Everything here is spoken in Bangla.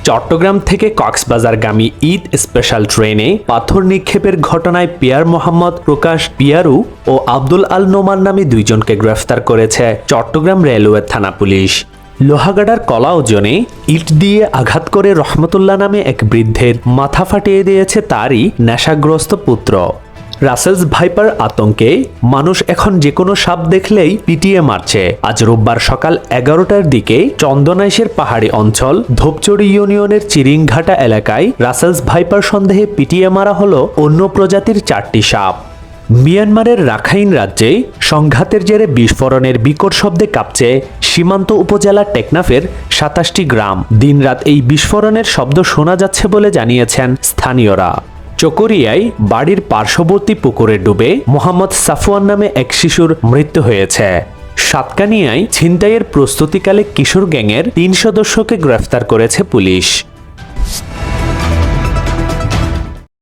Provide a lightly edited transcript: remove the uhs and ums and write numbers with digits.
চট্টগ্রাম থেকে কক্সবাজারগামী ঈদ স্পেশাল ট্রেনে পাথর নিক্ষেপের ঘটনায় পিয়ার মোহাম্মদ প্রকাশ পিয়ারু ও আব্দুল আল নোমান নামে দুইজনকে গ্রেফতার করেছে চট্টগ্রাম রেলওয়ে থানা পুলিশ। লোহাগাড়ার কলা ওজনে ইট দিয়ে আঘাত করে রহমতুল্লাহ নামে এক বৃদ্ধের মাথা ফাটিয়ে দিয়েছে তারই নেশাগ্রস্ত পুত্র। রাসেলস ভাইপার আতঙ্কে মানুষ এখন যে কোনো সাপ দেখলেই পিটিয়ে মারছে। আজ রোববার সকাল 11টার দিকে চন্দনাইশের পাহাড়ি অঞ্চল ধোপচড়ি ইউনিয়নের চিরিংঘাটা এলাকায় রাসেলস ভাইপার সন্দেহে পিটিয়ে মারা হলো অন্য প্রজাতির 4টি সাপ। মিয়ানমারের রাখাইন রাজ্যে সংঘাতের জেরে বিস্ফোরণের বিকট শব্দে কাঁপছে সীমান্ত উপজেলা টেকনাফের 27টি গ্রাম। দিনরাত এই বিস্ফোরণের শব্দ শোনা যাচ্ছে বলে জানিয়েছেন স্থানীয়রা। চকরিয়ায় বাড়ির পার্শ্ববর্তী পুকুরে ডুবে মোহাম্মদ সাফওয়ান নামে এক শিশুর মৃত্যু হয়েছে। সাতকানিয়ায় ছিনতাইয়ের প্রস্তুতিকালে কিশোর গ্যাংয়ের 3 সদস্যকে গ্রেফতার করেছে পুলিশ।